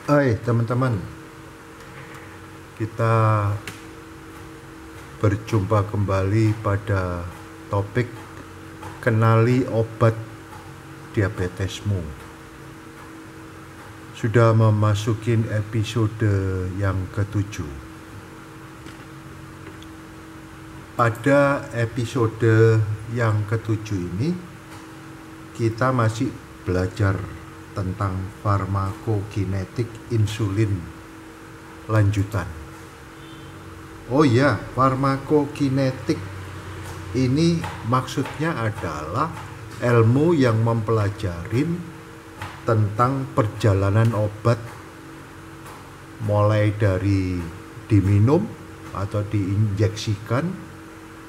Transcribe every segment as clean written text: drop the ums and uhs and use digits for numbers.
Hai teman-teman, kita berjumpa kembali pada topik kenali obat diabetesmu. Sudah memasukin episode yang ketujuh. Pada episode yang ketujuh ini kita masih belajar tentang farmakokinetik insulin lanjutan. Oh ya, farmakokinetik ini maksudnya adalah ilmu yang mempelajari tentang perjalanan obat mulai dari diminum atau diinjeksikan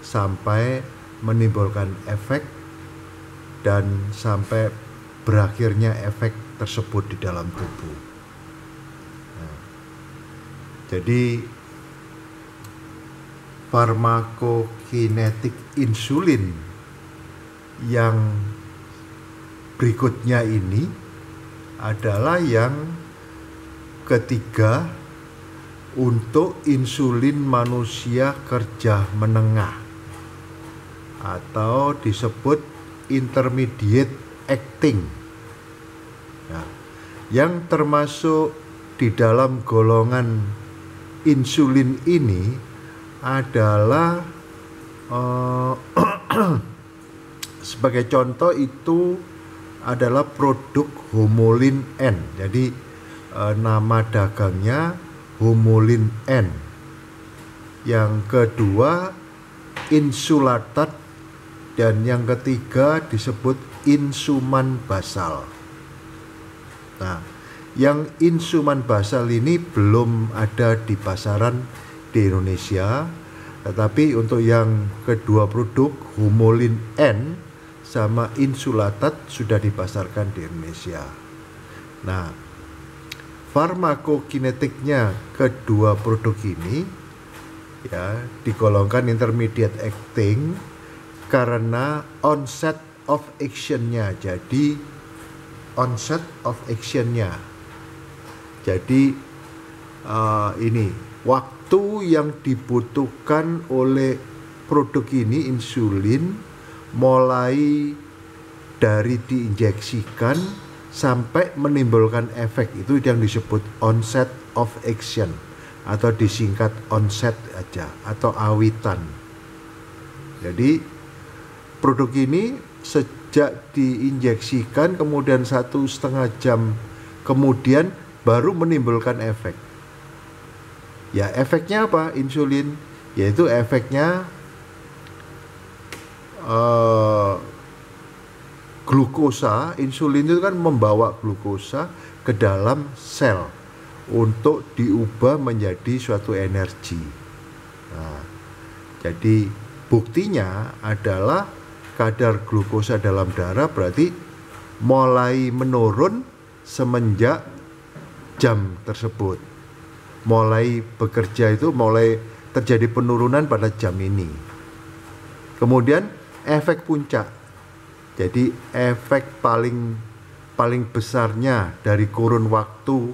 sampai menimbulkan efek dan sampai berakhirnya efek tersebut di dalam tubuh. Jadi farmakokinetik insulin yang berikutnya ini adalah yang ketiga untuk insulin manusia kerja menengah atau disebut intermediate acting. Nah, yang termasuk di dalam golongan insulin ini adalah sebagai contoh itu adalah produk Humulin N. Jadi nama dagangnya Humulin N. Yang kedua Insulatat, dan yang ketiga disebut Insuman basal. Nah, yang Insuman basal ini belum ada di pasaran di Indonesia, tetapi untuk yang kedua produk Humulin N sama Insulatat sudah dipasarkan di Indonesia. Nah, farmakokinetiknya kedua produk ini ya digolongkan intermediate acting karena onset of action-nya. Jadi onset of action-nya. Jadi ini waktu yang dibutuhkan oleh produk ini insulin mulai dari diinjeksikan sampai menimbulkan efek itu yang disebut onset of action atau disingkat onset aja atau awitan. Jadi produk ini sejak diinjeksikan kemudian 1,5 jam kemudian baru menimbulkan efek. Ya, efeknya apa? Insulin, yaitu efeknya glukosa. Insulin itu kan membawa glukosa ke dalam sel untuk diubah menjadi suatu energi. Nah, jadi buktinya adalah kadar glukosa dalam darah berarti mulai menurun semenjak jam tersebut. Mulai bekerja itu mulai terjadi penurunan pada jam ini. Kemudian efek puncak. Jadi efek paling besarnya dari kurun waktu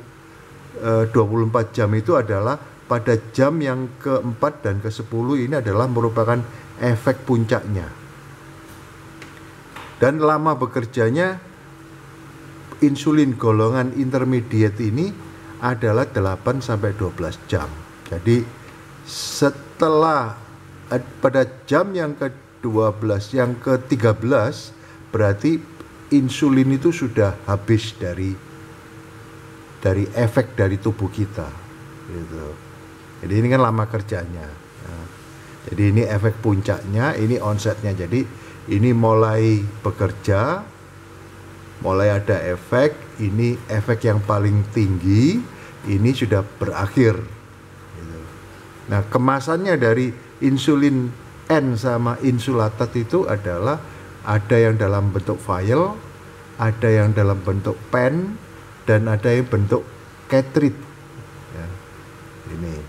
24 jam itu adalah pada jam yang keempat dan ke-10 ini adalah merupakan efek puncaknya. Dan lama bekerjanya insulin golongan intermediate ini adalah 8-12 jam. Jadi setelah pada jam yang ke-12, yang ke-13 berarti insulin itu sudah habis dari efek dari tubuh kita gitu. Jadi ini kan lama kerjanya. Nah, jadi ini efek puncaknya, ini onsetnya. Jadi ini mulai bekerja, mulai ada efek, ini efek yang paling tinggi, ini sudah berakhir gitu. Nah, kemasannya dari insulin N sama Insulatat itu adalah ada yang dalam bentuk vial, ada yang dalam bentuk pen, dan ada yang bentuk cartridge ya, ini.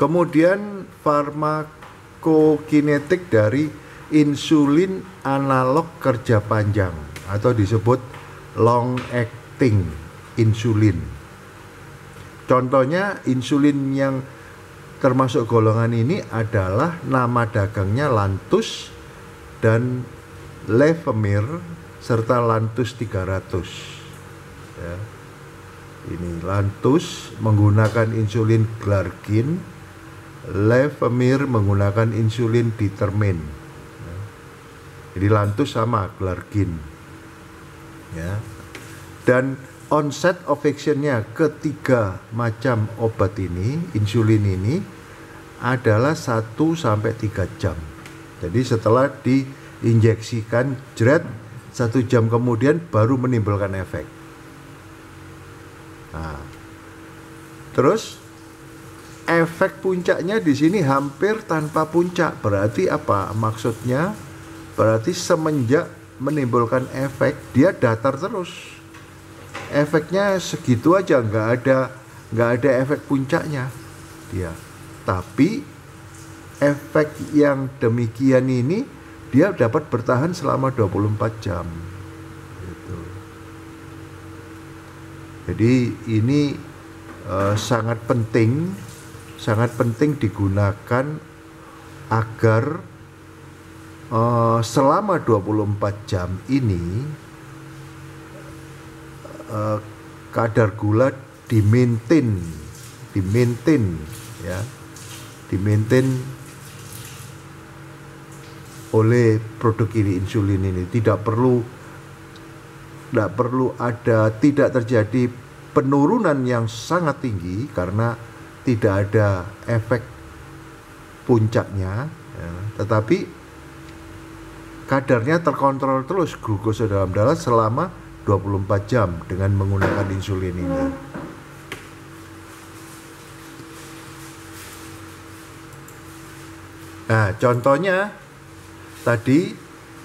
Kemudian farmakokinetik dari insulin analog kerja panjang atau disebut long acting insulin. Contohnya insulin yang termasuk golongan ini adalah nama dagangnya Lantus dan Levemir serta Lantus 300. Ya. Ini Lantus menggunakan insulin glargin, Levemir menggunakan insulin determin. Ya. Jadi Lantus sama glargin. Ya. Dan onset of action-nya ketiga macam obat ini, insulin ini adalah 1-3 jam. Jadi setelah diinjeksikan jret 1 jam kemudian baru menimbulkan efek. Nah, terus efek puncaknya di sini hampir tanpa puncak. Berarti apa? Maksudnya berarti semenjak menimbulkan efek dia datar terus. Efeknya segitu aja, nggak ada efek puncaknya dia. Tapi efek yang demikian ini dia dapat bertahan selama 24 jam. Gitu. Jadi ini sangat penting digunakan agar selama 24 jam ini kadar gula dimaintain oleh produk ini, insulin ini. Tidak terjadi penurunan yang sangat tinggi karena tidak ada efek puncaknya, ya, tetapi kadarnya terkontrol terus glukosa dalam darah selama 24 jam dengan menggunakan insulin ini. Nah, contohnya tadi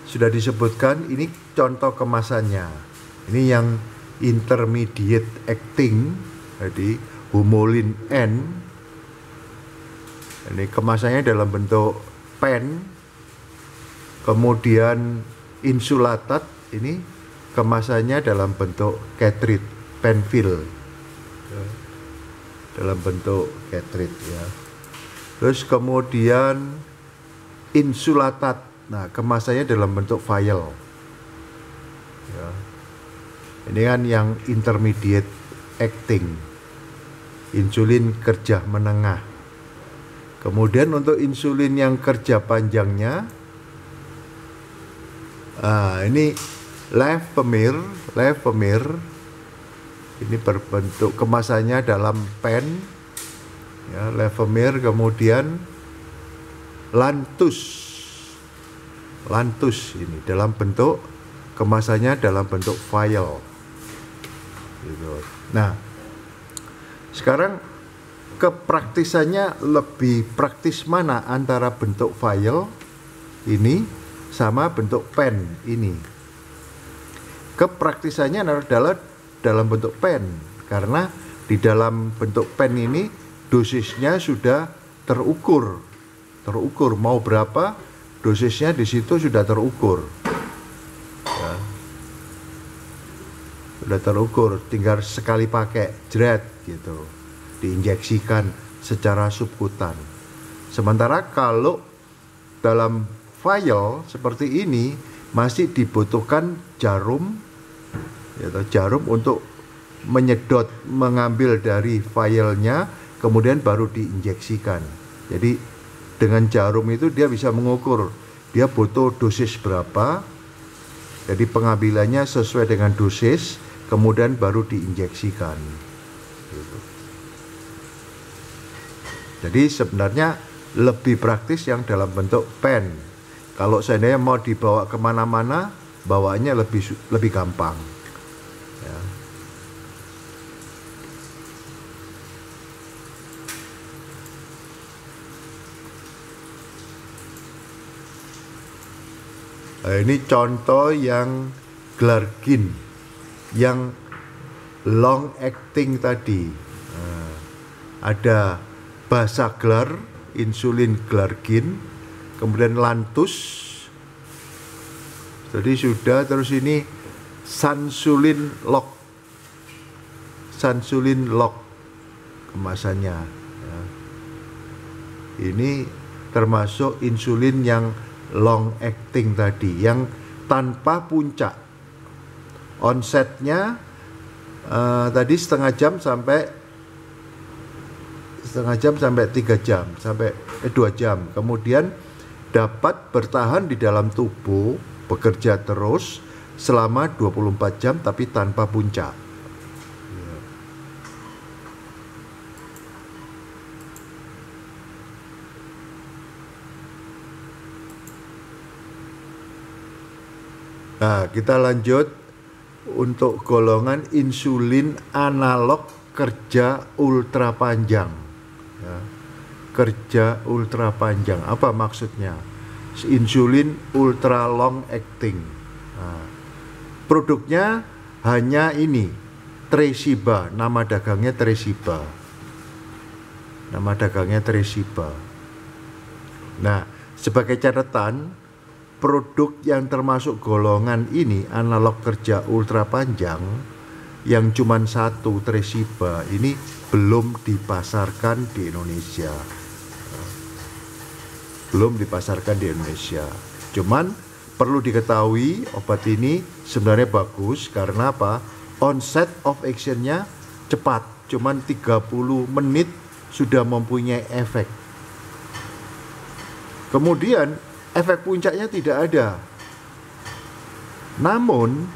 sudah disebutkan, ini contoh kemasannya. Ini yang intermediate acting, jadi Humulin N. Ini kemasannya dalam bentuk pen. Kemudian insulatat ini kemasannya dalam bentuk cartridge, penfill, ya, dalam bentuk cartridge, ya. Terus kemudian insulatat, nah kemasannya dalam bentuk vial, ya. Ini kan yang intermediate acting, insulin kerja menengah. Kemudian untuk insulin yang kerja panjangnya, ini Levemir ini berbentuk kemasannya dalam pen, ya, Levemir. Kemudian Lantus ini dalam bentuk kemasannya dalam bentuk vial, gitu. Nah, sekarang kepraktisannya lebih praktis mana antara bentuk vial ini sama bentuk pen ini? Kepraktisannya adalah dalam bentuk pen, karena di dalam bentuk pen ini dosisnya sudah terukur mau berapa dosisnya di situ sudah terukur, ya. Sudah terukur, tinggal sekali pakai jret gitu, diinjeksikan secara subkutan. Sementara kalau dalam vial seperti ini masih dibutuhkan jarum, yaitu jarum untuk menyedot, mengambil dari vialnya, kemudian baru diinjeksikan. Jadi dengan jarum itu dia bisa mengukur dia butuh dosis berapa, jadi pengambilannya sesuai dengan dosis, kemudian baru diinjeksikan. Gitu. Jadi sebenarnya lebih praktis yang dalam bentuk pen. Kalau seandainya mau dibawa kemana-mana, bawaannya lebih gampang, ya. Nah, ini contoh yang glargin, yang long acting tadi. Nah, ada Basaglar, insulin glargin, kemudian Lantus. Jadi sudah, terus ini Sansulin Lock. Sansulin Lock kemasannya. Ya. Ini termasuk insulin yang long acting tadi, yang tanpa puncak. Onsetnya tadi setengah jam sampai 3 jam, sampai 2 jam. Kemudian dapat bertahan di dalam tubuh, bekerja terus selama 24 jam tapi tanpa puncak. Nah, kita lanjut untuk golongan insulin analog kerja ultra panjang. Ya. Kerja ultra panjang, apa maksudnya? Insulin ultra long acting. Nah, produknya hanya ini, Tresiba, nama dagangnya Tresiba. Nama dagangnya Tresiba. Nah, sebagai catatan, produk yang termasuk golongan ini analog kerja ultra panjang yang cuman satu, Tresiba, ini belum dipasarkan di Indonesia. Belum dipasarkan di Indonesia. Cuman perlu diketahui obat ini sebenarnya bagus karena apa? Onset of action-nya cepat, cuman 30 menit sudah mempunyai efek. Kemudian efek puncaknya tidak ada. Namun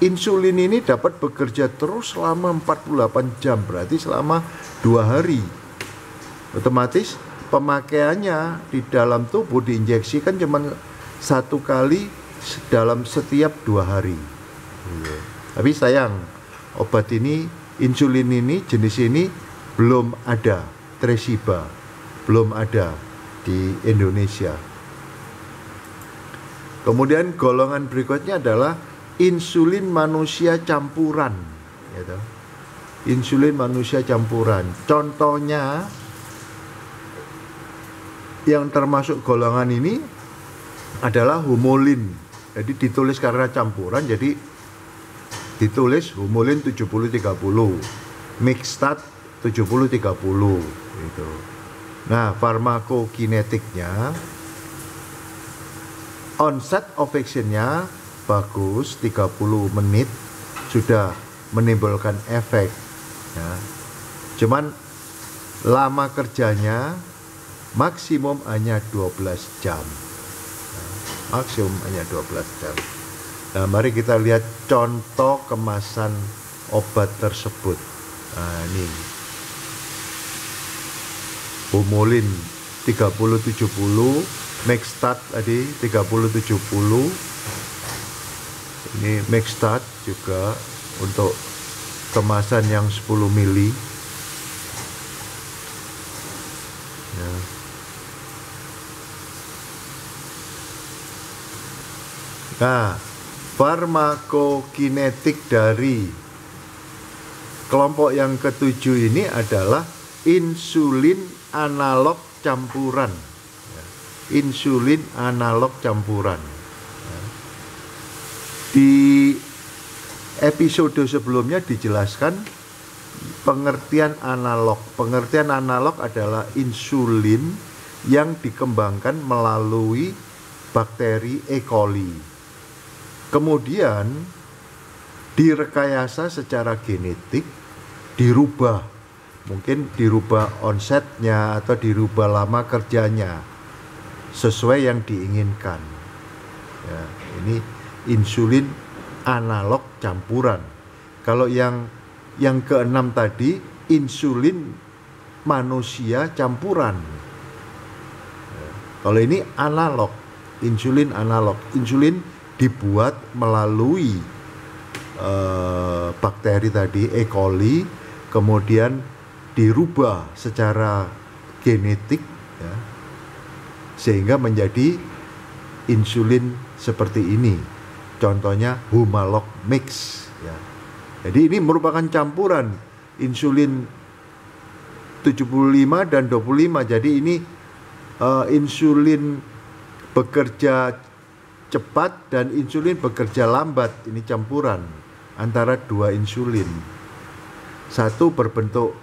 insulin ini dapat bekerja terus selama 48 jam, berarti selama 2 hari. Otomatis pemakaiannya di dalam tubuh diinjeksikan cuma 1 kali dalam setiap 2 hari. Tapi sayang, obat ini, insulin ini, jenis ini belum ada, Tresiba belum ada di Indonesia. Kemudian golongan berikutnya adalah insulin manusia campuran, gitu. Insulin manusia campuran. Contohnya yang termasuk golongan ini adalah Humulin. Jadi ditulis karena campuran, jadi ditulis Humulin 70-30, Mixtard 70-30, gitu. Nah, farmakokinetiknya, onset of action-nya bagus, 30 menit sudah menimbulkan efek. Ya. Cuman lama kerjanya maksimum hanya 12 jam. Ya, maksimum hanya 12 jam. Nah, mari kita lihat contoh kemasan obat tersebut. Nah, ini Humulin 30-70, Mixtard tadi 30-70. Ini Mixtard juga untuk kemasan yang 10 mili. Ya. Nah, farmakokinetik dari kelompok yang ketujuh ini adalah insulin analog campuran. Insulin analog campuran. Di episode sebelumnya dijelaskan pengertian analog. Pengertian analog adalah insulin yang dikembangkan melalui bakteri E. coli. Kemudian direkayasa secara genetik, dirubah. Mungkin dirubah onsetnya atau dirubah lama kerjanya sesuai yang diinginkan. Ya, ini insulin analog campuran. Kalau yang keenam tadi insulin manusia campuran. Ya, kalau ini analog, insulin analog. Insulin dibuat melalui bakteri tadi E. coli, kemudian dirubah secara genetik, ya, sehingga menjadi insulin seperti ini. Contohnya Humalog Mix, ya. Jadi ini merupakan campuran insulin 75 dan 25. Jadi ini insulin bekerja cepat dan insulin bekerja lambat. Ini campuran antara dua insulin. Satu berbentuk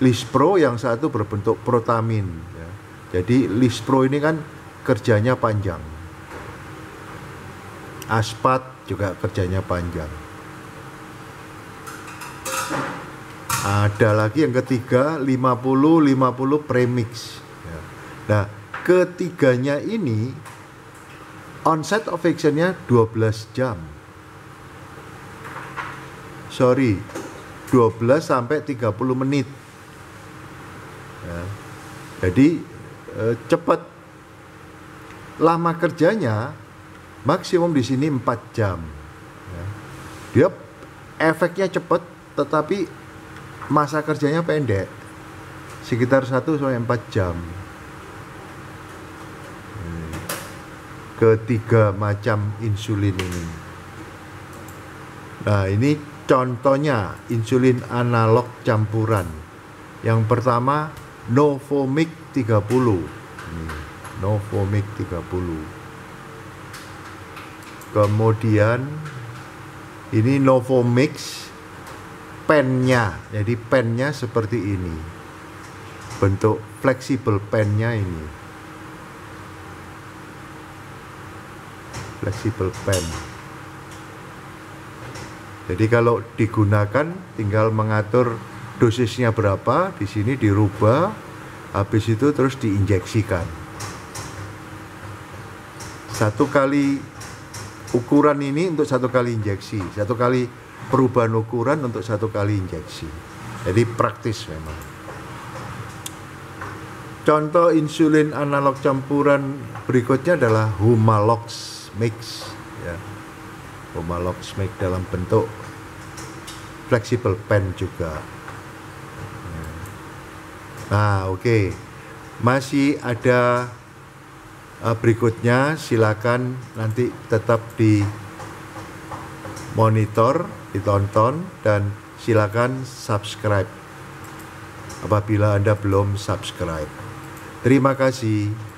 lispro, yang satu berbentuk protamin. Ya. Jadi lispro ini kan kerjanya panjang. Aspat juga kerjanya panjang. Ada lagi yang ketiga 50-50 premix. Ya. Nah, ketiganya ini onset of actionnya 12 jam. Sorry, 12 sampai 30 menit. Ya. Jadi cepat. Lama kerjanya maksimum di sini 4 jam. Ya. Dia efeknya cepat, tetapi masa kerjanya pendek, sekitar 1-4 jam. Ketiga macam insulin ini. Nah, ini contohnya insulin analog campuran. Yang pertama Novomic 30. Novomic 30. Kemudian ini Novomix pennya. Jadi pennya seperti ini. Bentuk fleksibel pennya ini. Fleksibel pen. Jadi kalau digunakan tinggal mengatur dosisnya berapa, di sini dirubah, habis itu terus diinjeksikan. Satu kali ukuran ini untuk satu kali injeksi, satu kali perubahan ukuran untuk satu kali injeksi. Jadi praktis memang. Contoh insulin analog campuran berikutnya adalah Humalox Mix, ya. Humalox Mix dalam bentuk flexible pen juga. Nah, oke. Masih ada berikutnya, silakan nanti tetap di monitor, ditonton, dan silakan subscribe apabila Anda belum subscribe. Terima kasih.